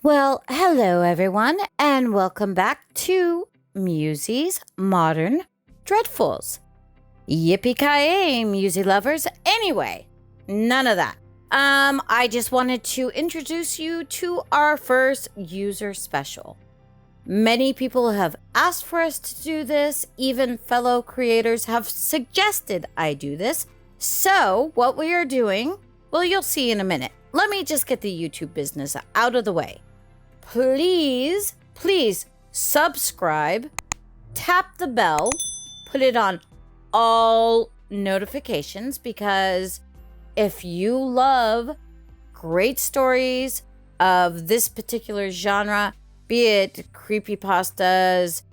Well, hello everyone, and welcome back to Musey's Modern Dreadfuls. Yippee-ki-yay, Musey lovers. Anyway, none of that. I just wanted to introduce you to our first user special. Many people have asked for us to do this, even fellow creators have suggested I do this. So, what we are doing, well, you'll see in a minute. Let me just get the YouTube business out of the way. Please subscribe, tap the bell, put it on all notifications, because if you love great stories of this particular genre, be it creepypastas,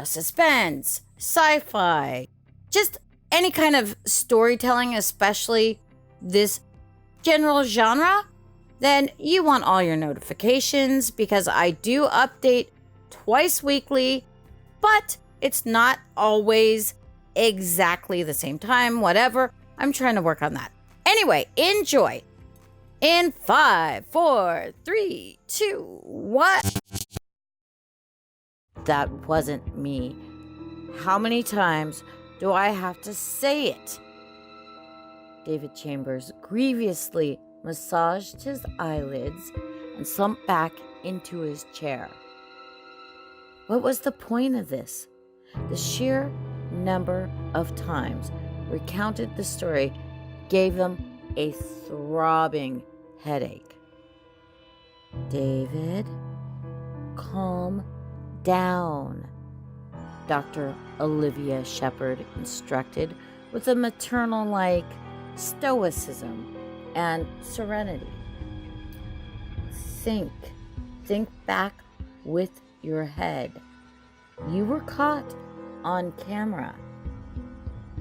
suspense, sci-fi, just any kind of storytelling, especially this general genre, then you want all your notifications, because I do update twice weekly, but it's not always exactly the same time, whatever. I'm trying to work on that. Anyway, enjoy. In 5, 4, 3, 2, 1. That wasn't me. How many times do I have to say it? David Chambers grievously massaged his eyelids and slumped back into his chair. What was the point of this? The sheer number of times recounted the story gave him a throbbing headache. David, calm down, Dr. Olivia Shepherd instructed with a maternal-like stoicism and serenity. Think back with your head. You were caught on camera.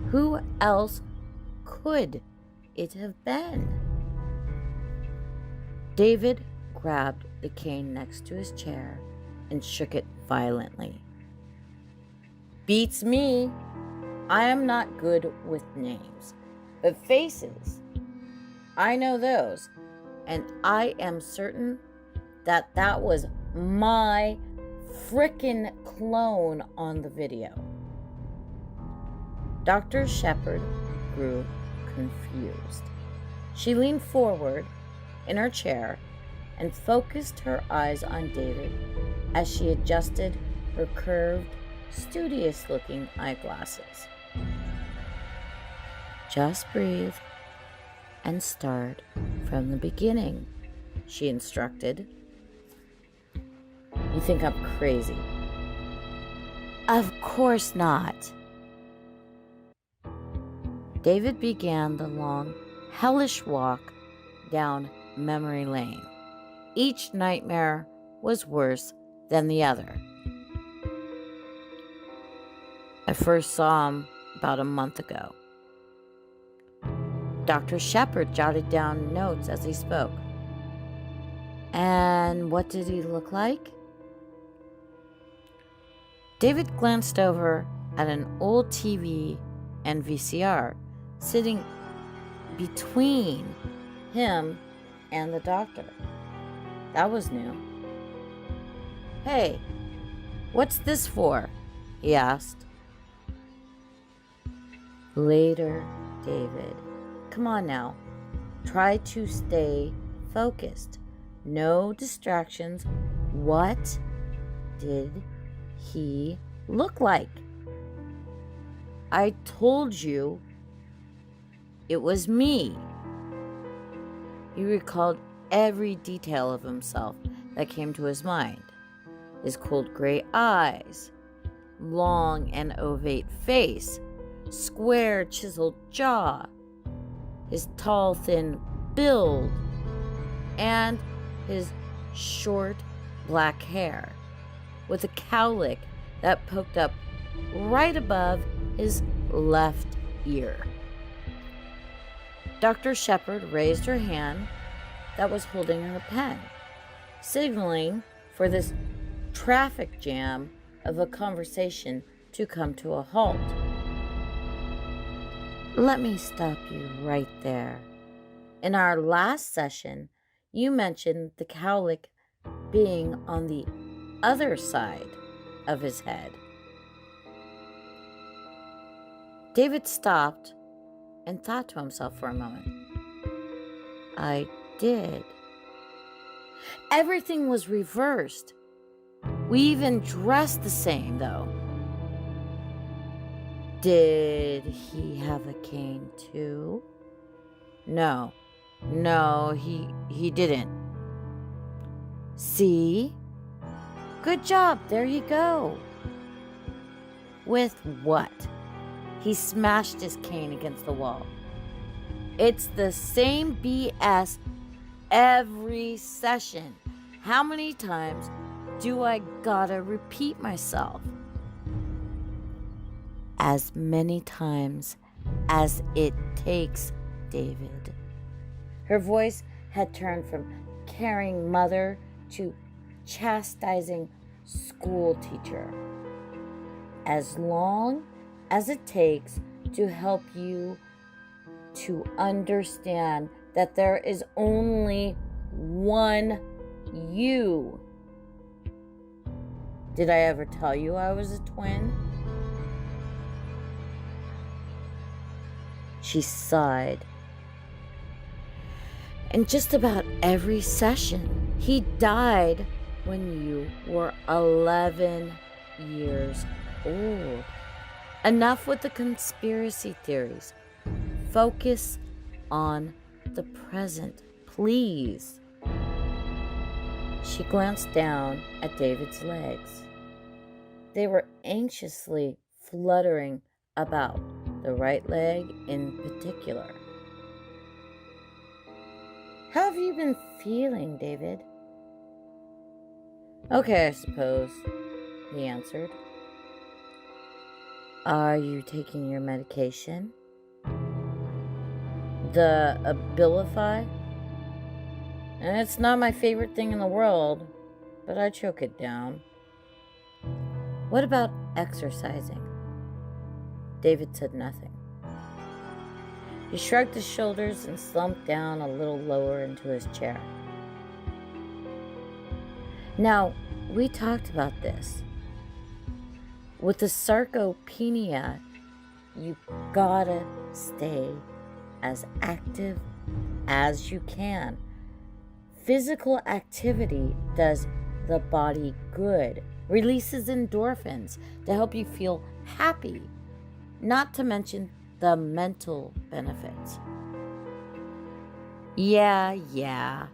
Who else could it have been? David grabbed the cane next to his chair and shook it violently. Beats me. I am not good with names, but faces, I know those, and I am certain that that was my frickin' clone on the video. Dr. Shepherd grew confused. She leaned forward in her chair and focused her eyes on David as she adjusted her curved, studious-looking eyeglasses. Just breathe and start from the beginning, she instructed. You think I'm crazy? Of course not. David began the long, hellish walk down memory lane. Each nightmare was worse than the other. I first saw him about a month ago. Dr. Shepherd jotted down notes as he spoke. And what did he look like? David glanced over at an old TV and VCR sitting between him and the doctor. That was new. Hey, what's this for? He asked. Later, David. Come on now. Try to stay focused. No distractions. What did he look like? I told you it was me. He recalled every detail of himself that came to his mind. His cold gray eyes, long and ovate face, square chiseled jaw, his tall thin build, and his short black hair with a cowlick that poked up right above his left ear. Dr. Shepherd raised her hand that was holding her pen, signaling for this traffic jam of a conversation to come to a halt. Let me stop you right there. In our last session, you mentioned the cowlick being on the other side of his head. David stopped and thought to himself for a moment. I did. Everything was reversed. We even dressed the same, though. Did he have a cane too? No, he didn't. See? Good job, there you go. With what? He smashed his cane against the wall. It's the same BS every session. How many times do I gotta repeat myself? As many times as it takes, David. Her voice had turned from caring mother to chastising school teacher. As long as it takes to help you to understand that there is only one you. Did I ever tell you I was a twin? She sighed. And just about every session, he died when you were 11 years old. Enough with the conspiracy theories. Focus on the present, please. She glanced down at David's legs. They were anxiously fluttering about, the right leg in particular. How have you been feeling, David? Okay, I suppose, he answered. Are you taking your medication? The Abilify? And it's not my favorite thing in the world, but I choke it down. What about exercising? David said nothing. He shrugged his shoulders and slumped down a little lower into his chair. Now, we talked about this. With the sarcopenia, you gotta stay as active as you can. Physical activity does the body good, releases endorphins to help you feel happy, not to mention the mental benefits. Yeah.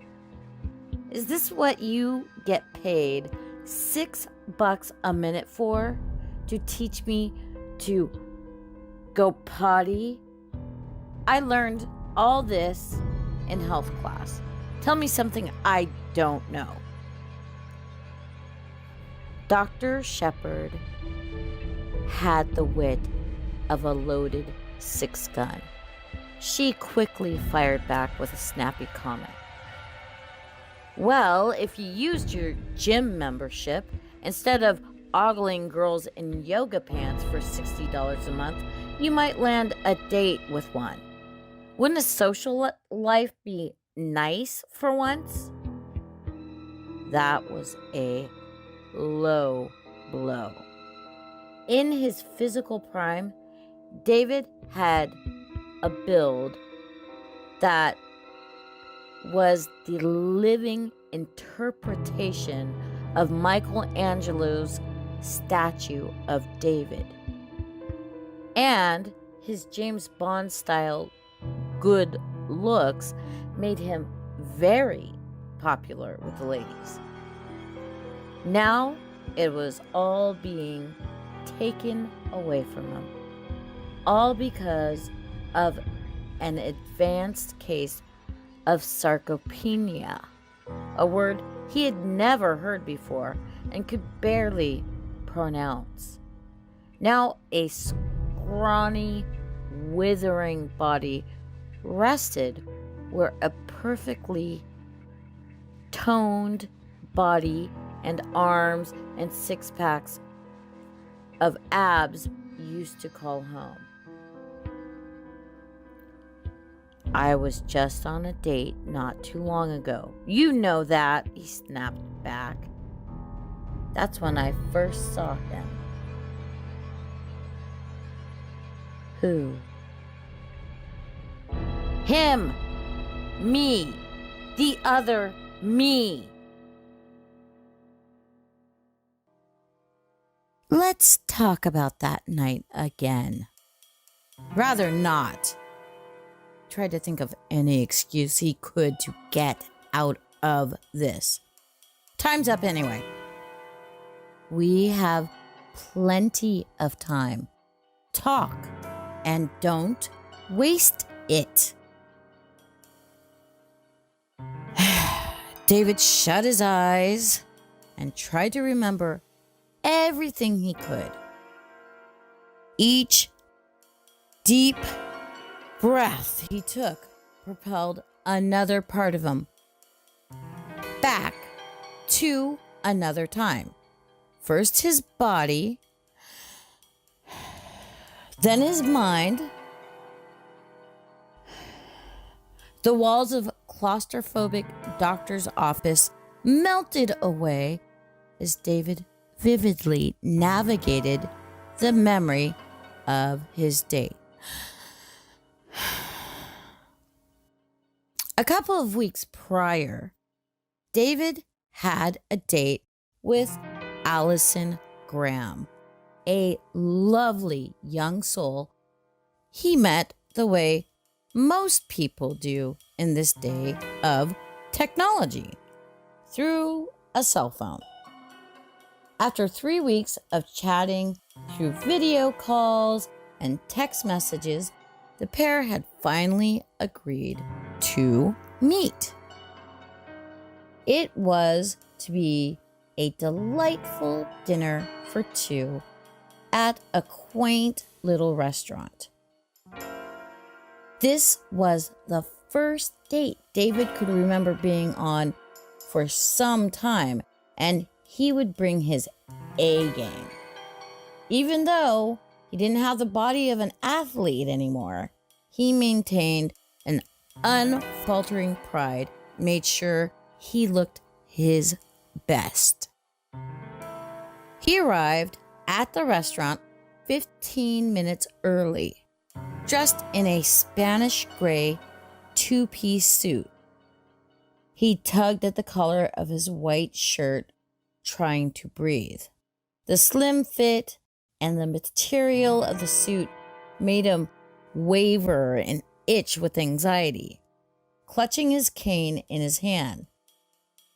Is this what you get paid $6 a minute for? To teach me to go potty? I learned all this in health class. Tell me something I don't know. Dr. Shepard had the wit of a loaded 6-gun. She quickly fired back with a snappy comment. Well, if you used your gym membership instead of ogling girls in yoga pants for $60 a month, you might land a date with one. Wouldn't a social life be nice for once? That was a low blow. In his physical prime, David had a build that was the living interpretation of Michelangelo's statue of David. And his James Bond style good looks made him very popular with the ladies. Now it was all being taken away from him, all because of an advanced case of sarcopenia, a word he had never heard before and could barely pronounce. Now a scrawny, withering body rested where a perfectly toned body and arms and 6-packs of abs used to call home. I was just on a date not too long ago. You know that, he snapped back. That's when I first saw him. Who? Him! Me! The other me! Let's talk about that night again. Rather not. Tried to think of any excuse he could to get out of this. Time's up anyway. We have plenty of time. Talk and don't waste it. David shut his eyes and tried to remember everything he could. Each deep breath he took propelled another part of him back to another time. First his body, then his mind. The walls of claustrophobic doctor's office melted away as David vividly navigated the memory of his date. A couple of weeks prior, David had a date with Allison Graham, a lovely young soul he met the way most people do in this day of technology, through a cell phone. After 3 weeks of chatting through video calls and text messages, the pair had finally agreed to meet. It was to be a delightful dinner for two at a quaint little restaurant. This was the first date David could remember being on for some time, and he would bring his A game. Even though he didn't have the body of an athlete anymore, he maintained an unfaltering pride, made sure he looked his best. He arrived at the restaurant 15 minutes early, dressed in a Spanish gray two-piece suit. He tugged at the collar of his white shirt, trying to breathe. The slim fit and the material of the suit made him waver and itch with anxiety. Clutching his cane in his hand,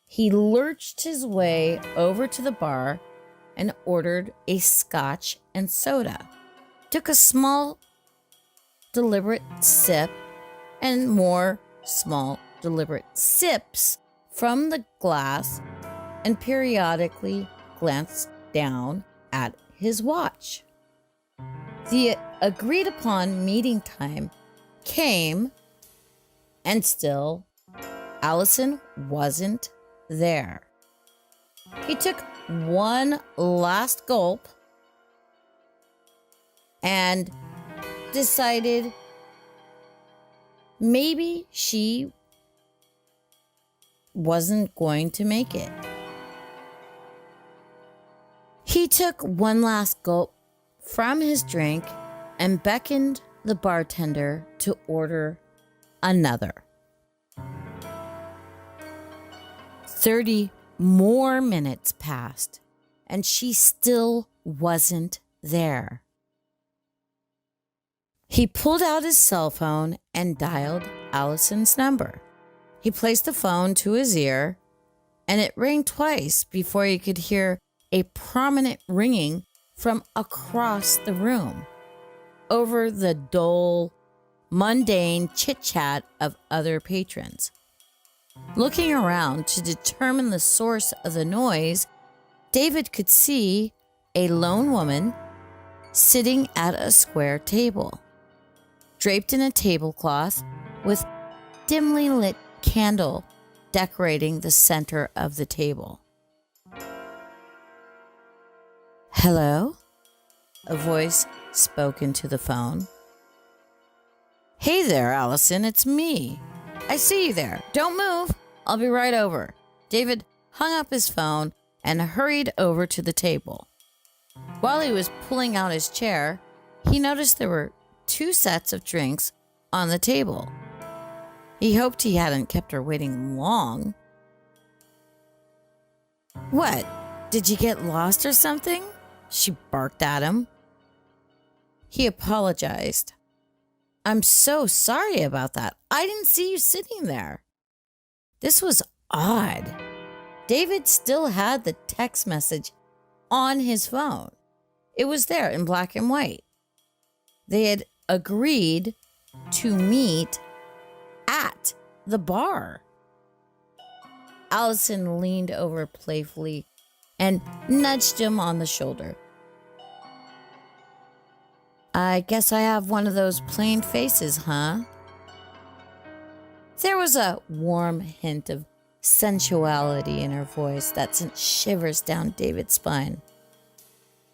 he lurched his way over to the bar and ordered a scotch and soda. Took a small, deliberate sip and more small, deliberate sips from the glass and periodically glanced down at his watch. The agreed upon meeting time came, and still Allison wasn't there. He took one last gulp and decided maybe she wasn't going to make it. He took one last gulp from his drink and beckoned the bartender to order another. 30 more minutes passed, and she still wasn't there. He pulled out his cell phone and dialed Allison's number. He placed the phone to his ear, and it rang twice before he could hear a prominent ringing from across the room, over the dull, mundane chit-chat of other patrons. Looking around to determine the source of the noise, David could see a lone woman sitting at a square table, draped in a tablecloth with dimly lit candle decorating the center of the table. "Hello?" a voice spoke into the phone. Hey there, Allison, it's me. I see you there. Don't move. I'll be right over. David hung up his phone and hurried over to the table. While he was pulling out his chair, he noticed there were 2 sets of drinks on the table. He hoped he hadn't kept her waiting long. What? Did you get lost or something? She barked at him. He apologized. I'm so sorry about that. I didn't see you sitting there. This was odd. David still had the text message on his phone. It was there in black and white. They had agreed to meet at the bar. Allison leaned over playfully and nudged him on the shoulder. I guess I have one of those plain faces, huh? There was a warm hint of sensuality in her voice that sent shivers down David's spine.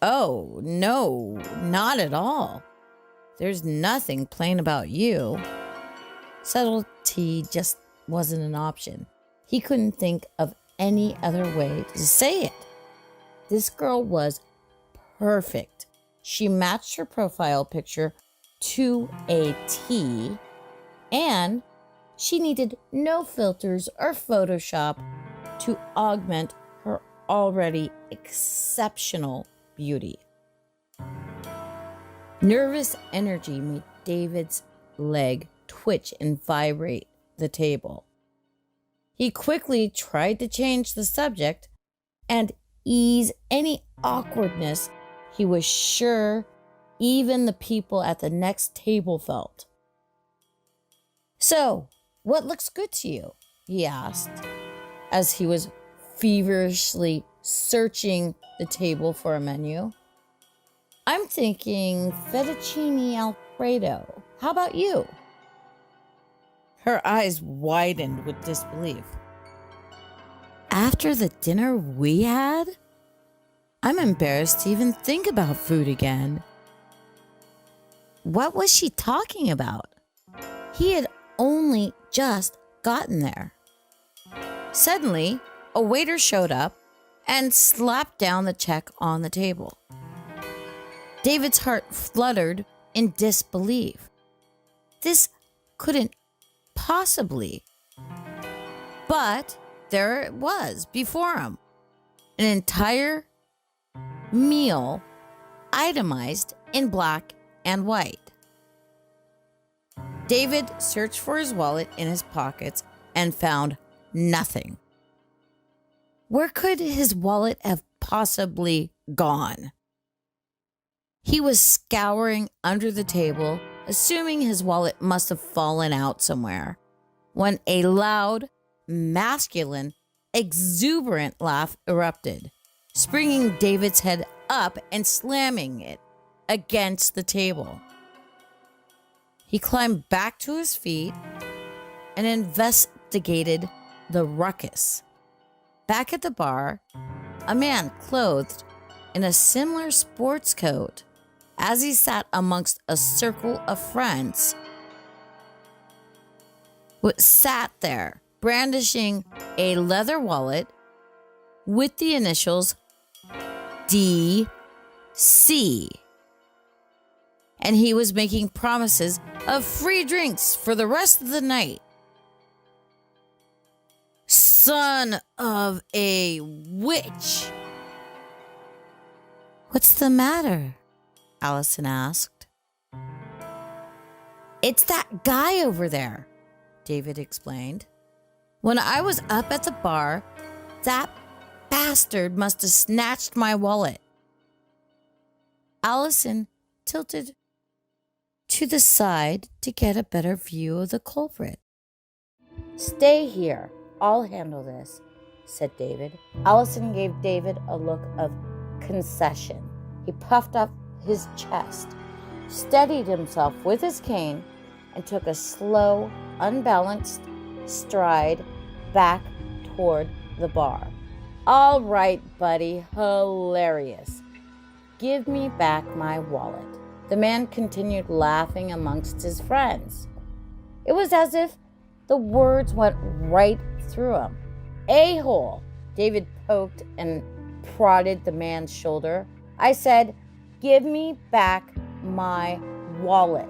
Oh, no, not at all. There's nothing plain about you. Subtlety just wasn't an option. He couldn't think of any other way to say it. This girl was perfect. She matched her profile picture to a T, and she needed no filters or Photoshop to augment her already exceptional beauty. Nervous energy made David's leg twitch and vibrate the table. He quickly tried to change the subject and ease any awkwardness he was sure even the people at the next table felt. So, what looks good to you? He asked, as he was feverishly searching the table for a menu. I'm thinking fettuccine alfredo. How about you? Her eyes widened with disbelief. After the dinner we had? I'm embarrassed to even think about food again. What was she talking about? He had only just gotten there. Suddenly, a waiter showed up and slapped down the check on the table. David's heart fluttered in disbelief. This couldn't possibly. But there it was before him. An entire meal itemized in black and white. David searched for his wallet in his pockets and found nothing. Where could his wallet have possibly gone? He was scouring under the table, assuming his wallet must have fallen out somewhere, when a loud, masculine, exuberant laugh erupted, springing David's head up and slamming it against the table. He climbed back to his feet and investigated the ruckus. Back at the bar, a man clothed in a similar sports coat, as he sat amongst a circle of friends, sat there brandishing a leather wallet with the initials DC. And he was making promises of free drinks for the rest of the night. Son of a witch! What's the matter? Allison asked. It's that guy over there, David explained. When I was up at the bar, that bastard must have snatched my wallet. Allison tilted to the side to get a better view of the culprit. Stay here. I'll handle this, said David. Allison gave David a look of concession. He puffed up his chest, steadied himself with his cane, and took a slow, unbalanced stride back toward the bar. All right, buddy, hilarious. Give me back my wallet. The man continued laughing amongst his friends. It was as if the words went right through him. "A-hole!" David poked and prodded the man's shoulder. "I said, give me back my wallet."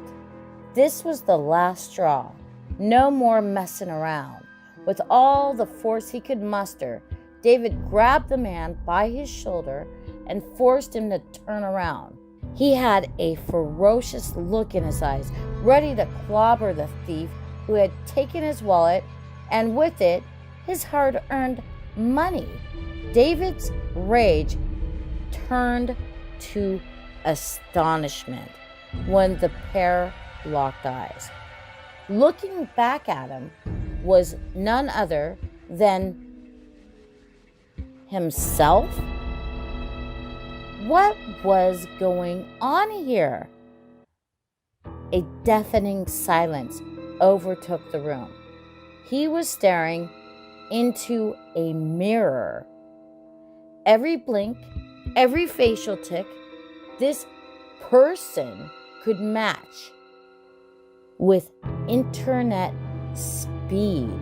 This was the last straw. No more messing around. With all the force he could muster, David grabbed the man by his shoulder and forced him to turn around. He had a ferocious look in his eyes, ready to clobber the thief who had taken his wallet and with it his hard-earned money. David's rage turned to astonishment when the pair locked eyes. Looking back at him was none other than himself. What was going on here? A deafening silence overtook the room. He was staring into a mirror. Every blink, every facial tick, this person could match with internet speed.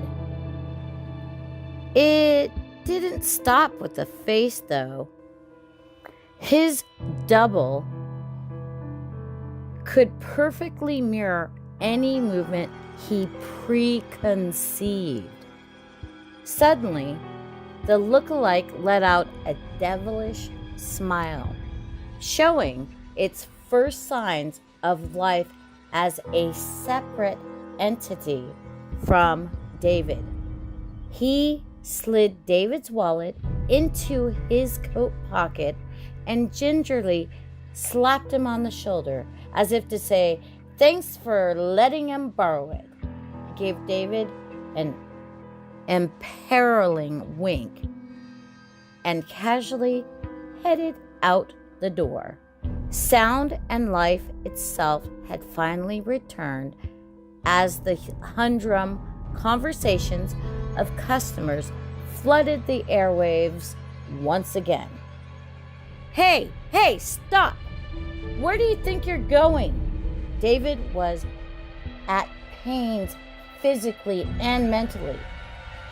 It didn't stop with the face, though. His double could perfectly mirror any movement he preconceived. Suddenly, the look-alike let out a devilish smile, showing its first signs of life as a separate entity from David. He slid David's wallet into his coat pocket and gingerly slapped him on the shoulder, as if to say, "Thanks for letting him borrow it." He gave David an imperiling wink and casually headed out the door. Sound and life itself had finally returned as the humdrum conversations of customers flooded the airwaves once again. Hey, stop! Where do you think you're going?" David was at pains physically and mentally.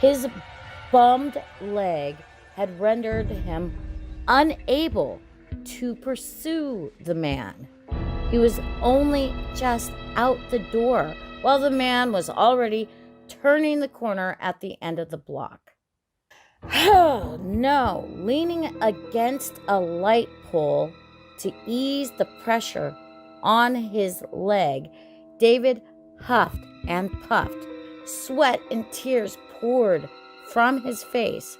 His bummed leg had rendered him unable to pursue the man. He was only just out the door while the man was already turning the corner at the end of the block. Oh no! Leaning against a light pole to ease the pressure on his leg, David huffed and puffed. Sweat and tears poured from his face,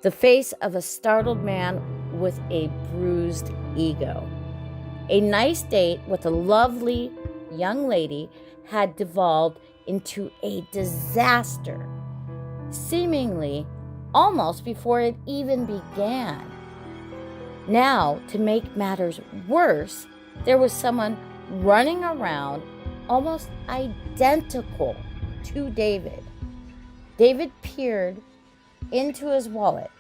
the face of a startled man with a bruised ego. A nice date with a lovely young lady had devolved into a disaster, seemingly almost before it even began. Now, to make matters worse, there was someone running around almost identical to David. David peered into his wallet.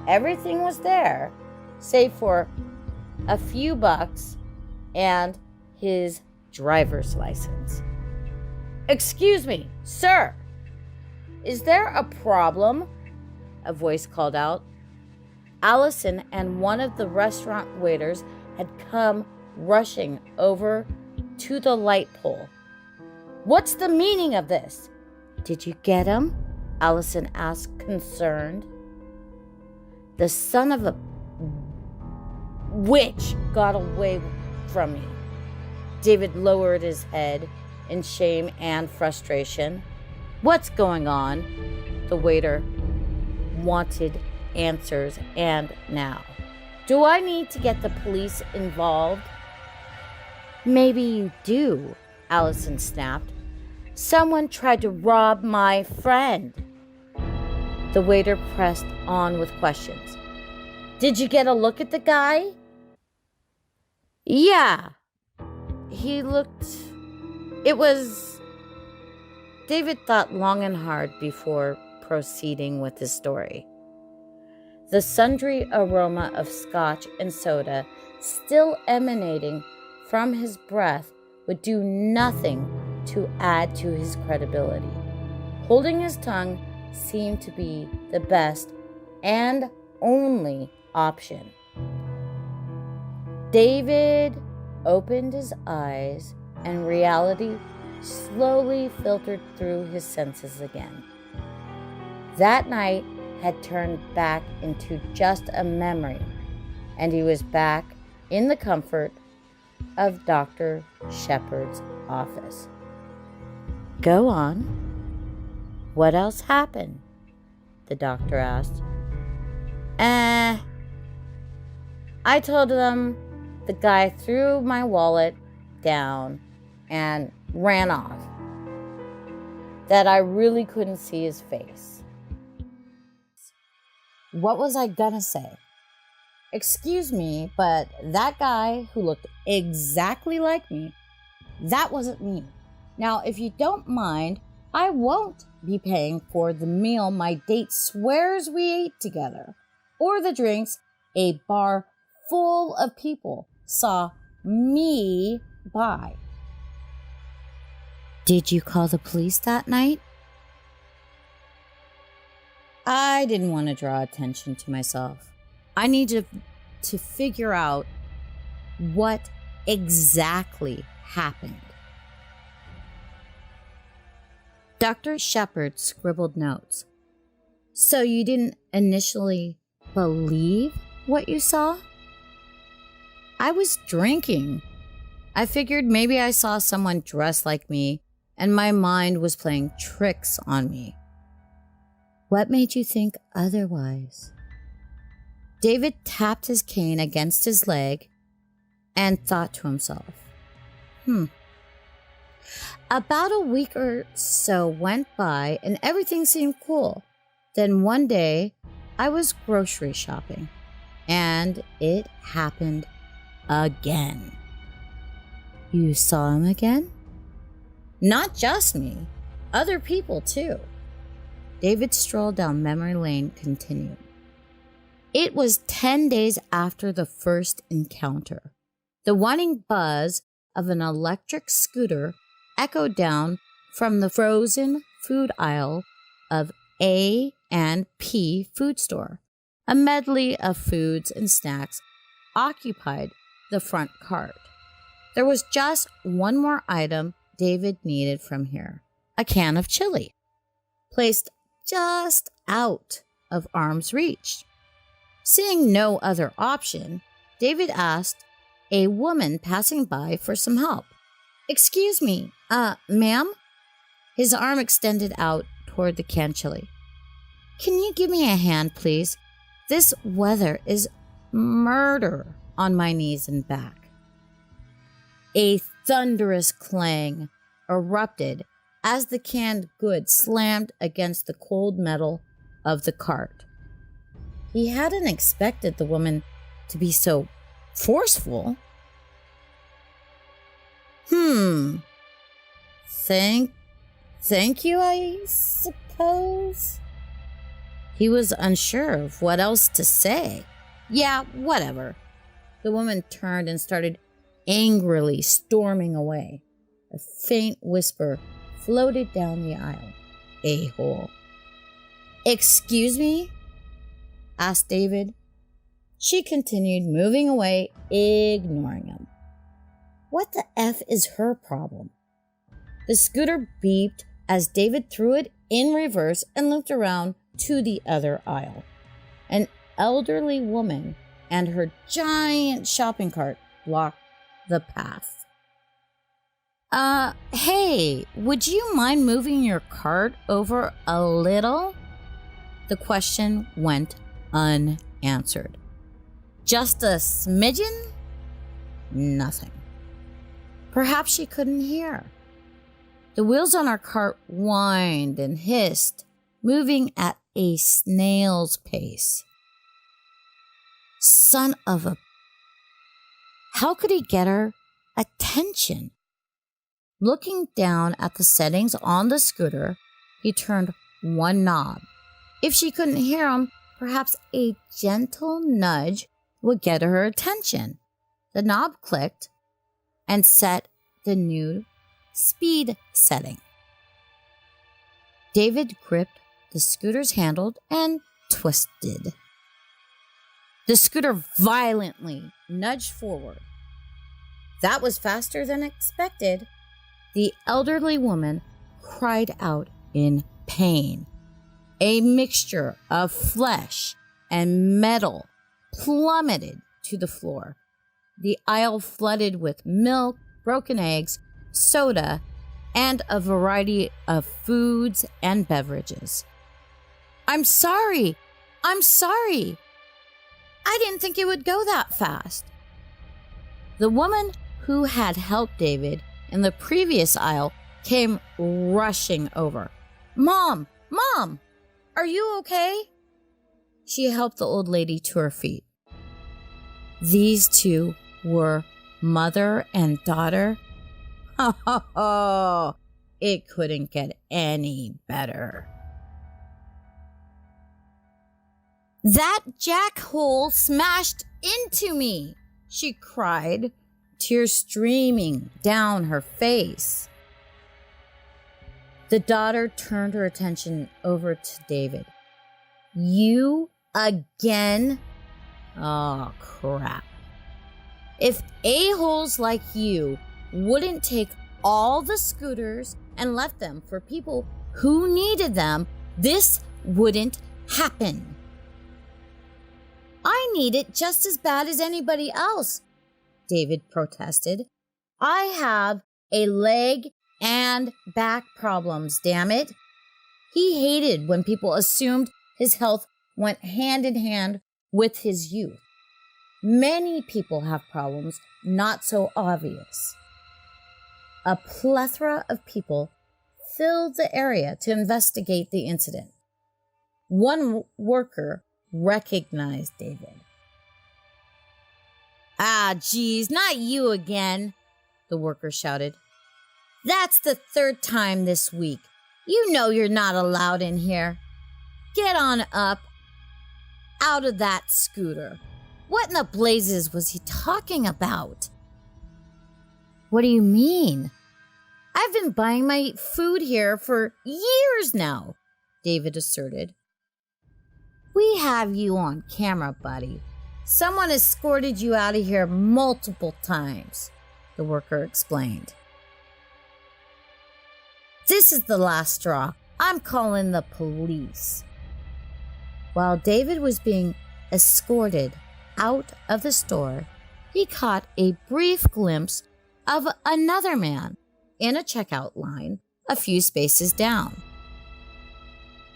Everything was there, save for a few bucks and his driver's license. "Excuse me, sir. Is there a problem?" a voice called out. Allison and one of the restaurant waiters had come rushing over to the light pole. "What's the meaning of this?" "Did you get him?" Allison asked, concerned. "The son of a witch got away from me." David lowered his head in shame and frustration. "What's going on?" The waiter wanted answers, and now. "Do I need to get the police involved?" "Maybe you do," Allison snapped. "Someone tried to rob my friend." The waiter pressed on with questions. "Did you get a look at the guy?" "Yeah. He looked... It was..." David thought long and hard before proceeding with his story. The sundry aroma of scotch and soda still emanating from his breath would do nothing to add to his credibility. Holding his tongue seemed to be the best and only option. David opened his eyes, and reality slowly filtered through his senses again. That night had turned back into just a memory, and he was back in the comfort of Dr. Shepard's office. Go on. What else happened? The doctor asked. I told them the guy threw my wallet down and ran off. That I really couldn't see his face. What was I gonna say? Excuse me, but that guy who looked exactly like me, that wasn't me. Now, if you don't mind, I won't be paying for the meal my date swears we ate together, or the drinks a bar full of people saw me buy. Did you call the police that night? I didn't want to draw attention to myself. I needed to figure out what exactly happened. Dr. Shepard scribbled notes. So you didn't initially believe what you saw? I was drinking. I figured maybe I saw someone dressed like me and my mind was playing tricks on me. What made you think otherwise? David tapped his cane against his leg and thought to himself, About a week or so went by and everything seemed cool. Then one day, I was grocery shopping and it happened again. You saw him again? Not just me, other people too. David strolled down memory lane, continued. It was 10 days after the first encounter. The whining buzz of an electric scooter echoed down from the frozen food aisle of A&P food store. A medley of foods and snacks occupied the front cart. There was just one more item David needed from here, a can of chili, placed just out of arm's reach. Seeing no other option, David asked a woman passing by for some help. Excuse me, ma'am? His arm extended out toward the canned chili. Can you give me a hand, please? This weather is murder on my knees and back. A thunderous clang erupted as the canned goods slammed against the cold metal of the cart. He hadn't expected the woman to be so forceful. Thank you, I suppose? He was unsure of what else to say. Yeah, whatever. The woman turned and started angrily storming away. A faint whisper floated down the aisle. A-hole. Excuse me? Asked David. She continued moving away, ignoring him. What the F is her problem? The scooter beeped as David threw it in reverse and looked around to the other aisle. An elderly woman and her giant shopping cart blocked the path. Hey, would you mind moving your cart over a little? The question went unanswered. Just a smidgen? Nothing. Perhaps she couldn't hear. The wheels on our cart whined and hissed, moving at a snail's pace. Son of a... How could he get her attention? Looking down at the settings on the scooter, he turned one knob. If she couldn't hear him, perhaps a gentle nudge would get her attention. The knob clicked and set the new speed setting. David gripped the scooter's handle and twisted. The scooter violently nudged forward. That was faster than expected. The elderly woman cried out in pain. A mixture of flesh and metal plummeted to the floor. The aisle flooded with milk, broken eggs, soda, and a variety of foods and beverages. I'm sorry. I didn't think it would go that fast. The woman who had helped David in the previous aisle came rushing over. Mom, are you okay? She helped the old lady to her feet. These two were mother and daughter. Oh, it couldn't get any better. That jackhole smashed into me, she cried, tears streaming down her face. The daughter turned her attention over to David. You again? Oh, crap. If a-holes like you wouldn't take all the scooters and left them for people who needed them, this wouldn't happen. I need it just as bad as anybody else, David protested. I have a leg and back problems, damn it. He hated when people assumed his health went hand in hand with his youth. Many people have problems not so obvious. A plethora of people filled the area to investigate the incident. One worker recognized David. Ah, geez, not you again, the worker shouted. That's the third time this week. You know you're not allowed in here. Get on up out of that scooter. What in the blazes was he talking about? What do you mean? I've been buying my food here for years now, David asserted. We have you on camera, buddy. Someone escorted you out of here multiple times, the worker explained. This is the last straw. I'm calling the police. While David was being escorted out of the store, he caught a brief glimpse of another man in a checkout line a few spaces down.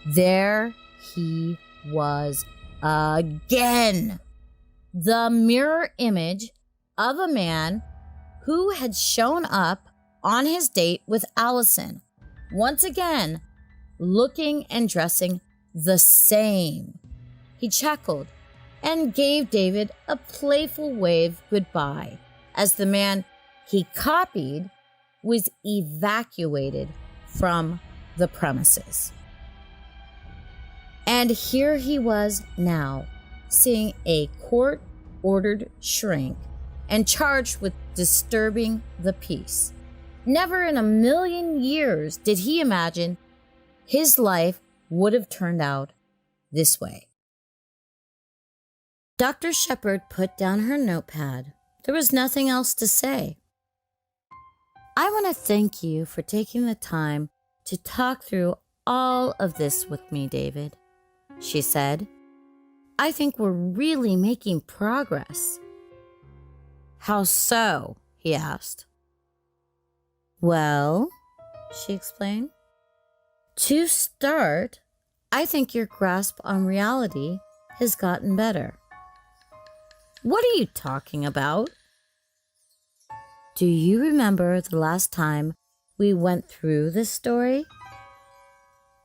There he was again. The mirror image of a man who had shown up on his date with Allison, once again looking and dressing the same. He chuckled and gave David a playful wave goodbye as the man he copied was evacuated from the premises. And here he was now, seeing a court-ordered shrink and charged with disturbing the peace. Never in a million years did he imagine his life would have turned out this way. Dr. Shepard put down her notepad. There was nothing else to say. I want to thank you for taking the time to talk through all of this with me, David, she said. I think we're really making progress. How so? He asked. Well, she explained. To start, I think your grasp on reality has gotten better. What are you talking about? Do you remember the last time we went through this story?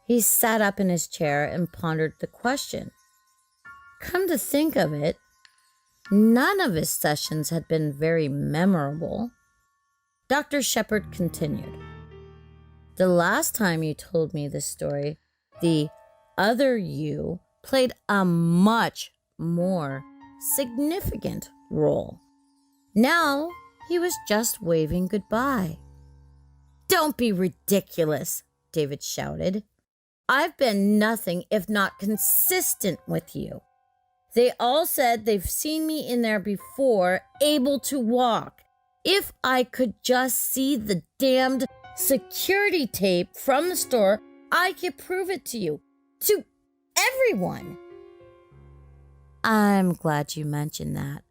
He sat up in his chair and pondered the question. Come to think of it, none of his sessions had been very memorable. Dr. Shepard continued. The last time you told me this story, the other you played a much more significant role. Now he was just waving goodbye. Don't be ridiculous, David shouted. I've been nothing if not consistent with you. They all said they've seen me in there before, able to walk. If I could just see the damned security tape from the store, I could prove it to you. To everyone. I'm glad you mentioned that,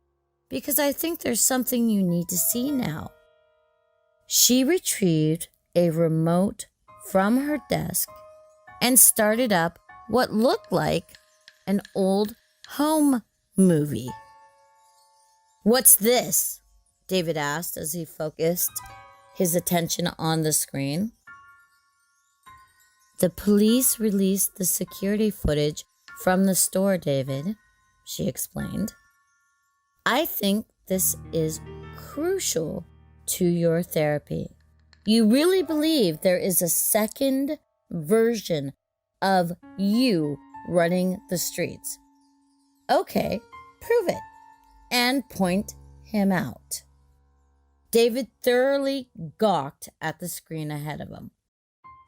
because I think there's something you need to see now. She retrieved a remote from her desk and started up what looked like an old home movie. What's this? David asked as he focused his attention on the screen. The police released the security footage from the store, David, she explained. I think this is crucial to your therapy. You really believe there is a second version of you running the streets. Okay, prove it and point him out. David thoroughly gawked at the screen ahead of him.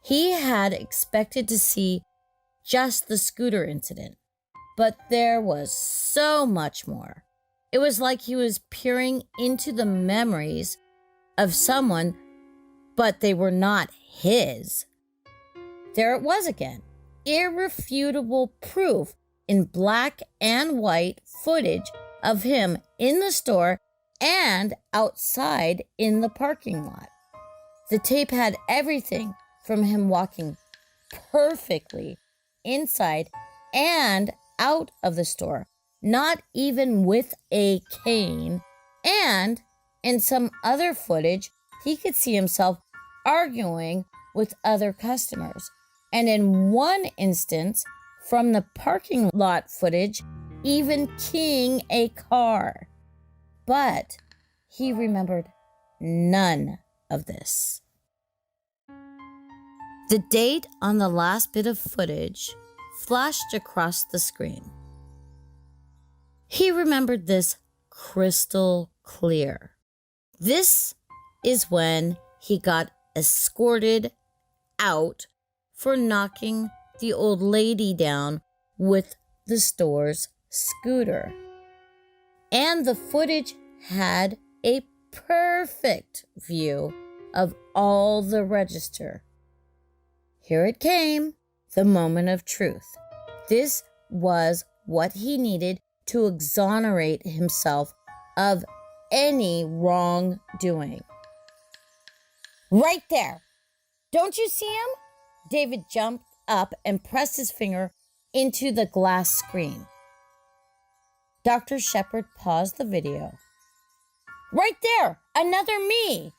He had expected to see just the scooter incident, but there was so much more. It was like he was peering into the memories of someone, but they were not his. There it was again, irrefutable proof in black and white footage of him in the store and outside in the parking lot. The tape had everything from him walking perfectly inside and out of the store, not even with a cane, and in some other footage, he could see himself arguing with other customers. And in one instance, from the parking lot footage, even keying a car. But he remembered none of this. The date on the last bit of footage flashed across the screen. He remembered this crystal clear. This is when he got escorted out for knocking the old lady down with the store's scooter. And the footage had a perfect view of all the register. Here it came, the moment of truth. This was what he needed to exonerate himself of any wrongdoing. Right there! Don't you see him? David jumped up and pressed his finger into the glass screen. Dr. Shepard paused the video. Right there! Another me!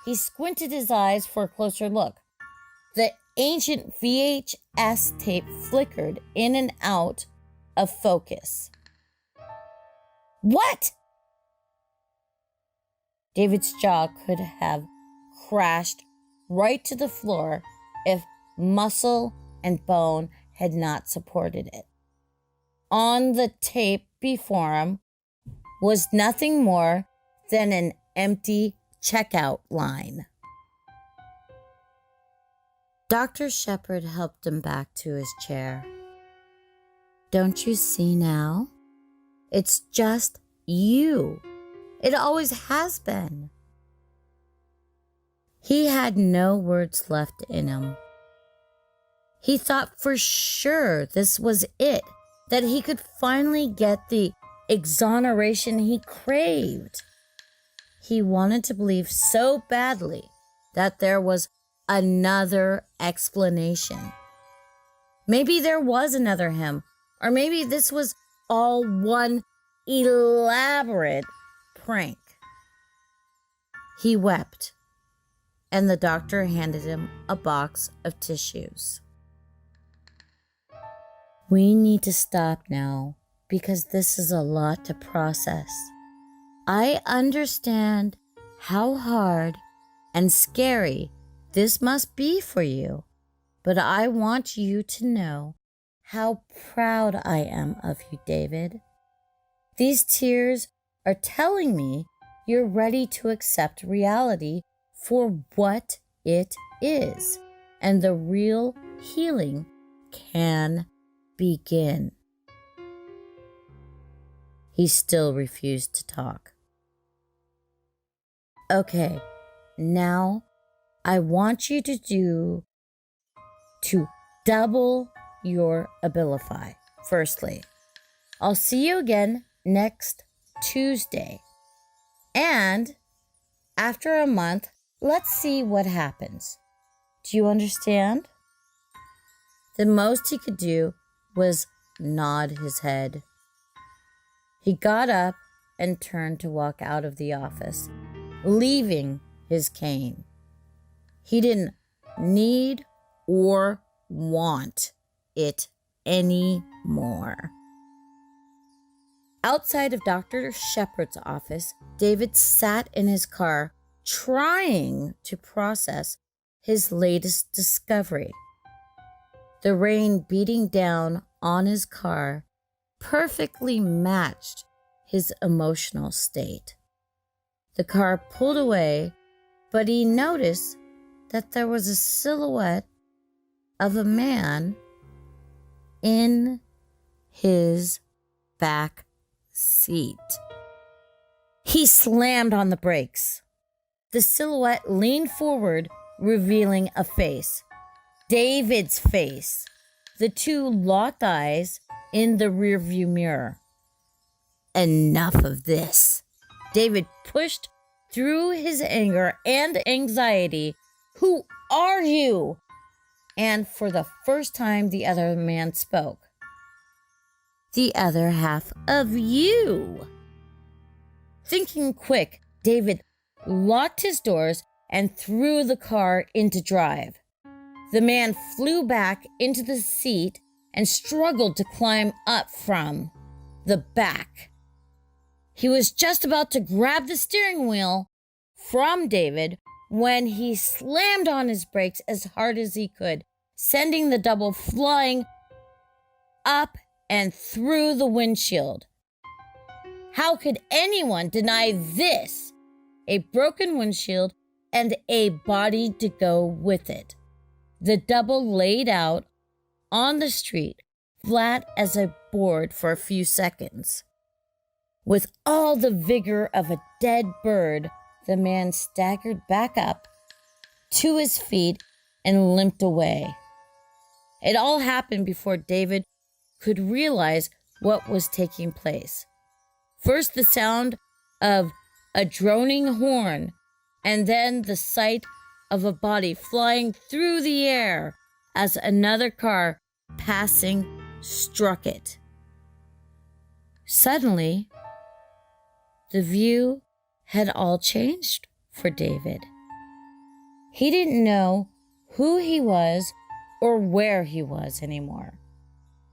He squinted his eyes for a closer look. The ancient VHS tape flickered in and out of focus. What? David's jaw could have crashed right to the floor if muscle and bone had not supported it. On the tape before him was nothing more than an empty checkout line. Dr. Shepard helped him back to his chair. Don't you see now? It's just you. It always has been. He had no words left in him. He thought for sure this was it, that he could finally get the exoneration he craved. He wanted to believe so badly that there was another explanation. Maybe there was another him, or maybe this was all one elaborate prank. He wept, and the doctor handed him a box of tissues. We need to stop now, because this is a lot to process. I understand how hard and scary this must be for you, but I want you to know how proud I am of you, David. These tears are telling me you're ready to accept reality for what it is, and the real healing can begin. He still refused to talk. Okay, now I want you to double your Abilify. Firstly, I'll see you again next Tuesday. And after a month, let's see what happens. Do you understand? The most he could do was nod his head. He got up and turned to walk out of the office, leaving his cane. He didn't need or want it anymore. Outside of Dr. Shepard's office, David sat in his car trying to process his latest discovery. The rain beating down on his car perfectly matched his emotional state. The car pulled away, but he noticed that there was a silhouette of a man in his back seat. He slammed on the brakes. The silhouette leaned forward, revealing a face. David's face. The two locked eyes in the rearview mirror. Enough of this. David pushed through his anger and anxiety. Who are you? And for the first time, the other man spoke. The other half of you. Thinking quick, David locked his doors and threw the car into drive. The man flew back into the seat and struggled to climb up from the back. He was just about to grab the steering wheel from David when he slammed on his brakes as hard as he could, sending the double flying up and through the windshield. How could anyone deny this? A broken windshield and a body to go with it. The double laid out on the street, flat as a board for a few seconds. With all the vigor of a dead bird, the man staggered back up to his feet and limped away. It all happened before David could realize what was taking place. First, the sound of a droning horn, and then the sight of a body flying through the air as another car passing struck it. Suddenly, the view had all changed for David. He didn't know who he was or where he was anymore.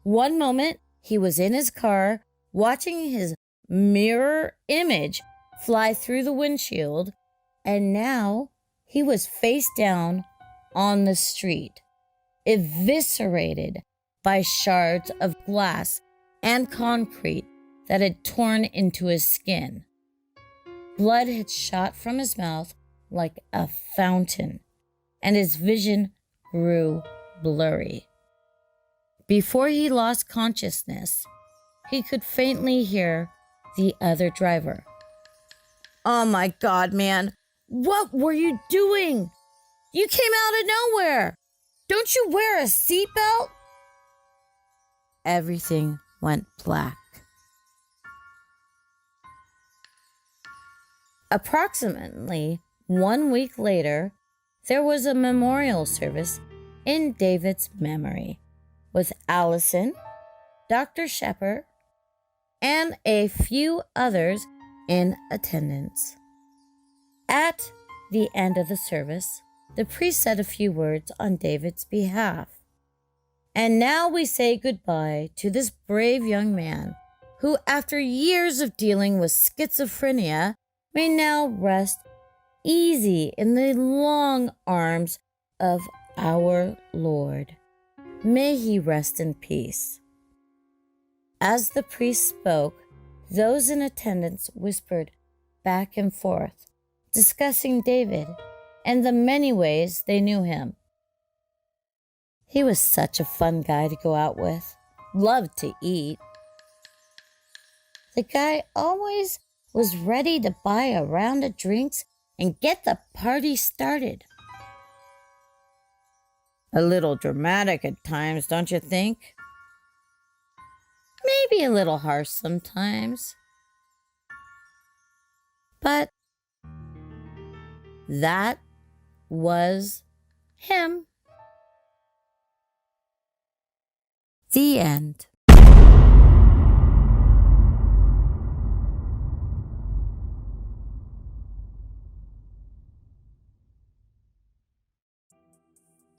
One moment, he was in his car, watching his mirror image fly through the windshield, and now he was face down on the street, eviscerated by shards of glass and concrete that had torn into his skin. Blood had shot from his mouth like a fountain, and his vision grew blurry. Before he lost consciousness, he could faintly hear the other driver. "Oh my God, man. What were you doing? You came out of nowhere. Don't you wear a seatbelt?" Everything went black. Approximately 1 week later, there was a memorial service in David's memory with Allison, Dr. Shepard, and a few others in attendance. At the end of the service, the priest said a few words on David's behalf. And now we say goodbye to this brave young man who, after years of dealing with schizophrenia, may now rest easy in the long arms of our Lord. May he rest in peace. As the priest spoke, those in attendance whispered back and forth, discussing David and the many ways they knew him. He was such a fun guy to go out with, loved to eat. The guy always was ready to buy a round of drinks and get the party started. A little dramatic at times, don't you think? Maybe a little harsh sometimes. But that was him. The end.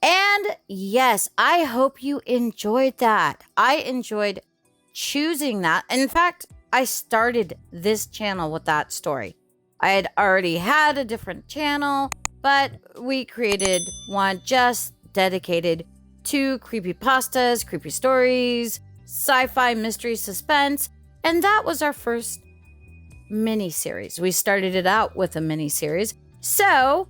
And yes, I hope you enjoyed that. I enjoyed choosing that. In fact, I started this channel with that story. I had already had a different channel, but we created one just dedicated to creepypastas, creepy stories, sci-fi, mystery, suspense, and that was our first mini-series. We started it out with a mini-series. So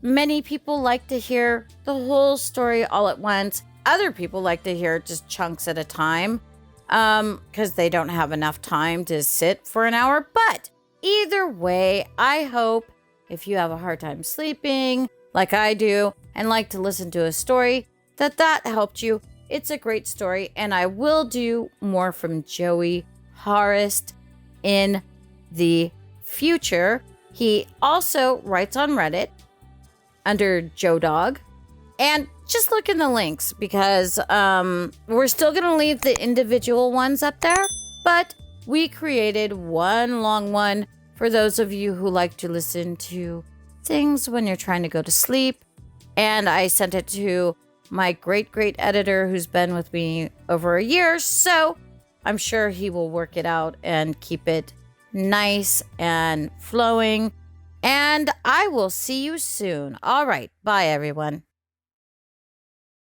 many people like to hear the whole story all at once. Other people like to hear just chunks at a time because they don't have enough time to sit for an hour. But either way, I hope if you have a hard time sleeping like I do and like to listen to a story, that helped you. It's a great story, and I will do more from Joey Horist in the future. He also writes on Reddit under Joe Dog. And just look in the links because we're still going to leave the individual ones up there, but we created one long one for those of you who like to listen to things when you're trying to go to sleep. And I sent it to my great editor who's been with me over a year, so I'm sure he will work it out and keep it nice and flowing. And I will see you soon. All right. Bye, everyone.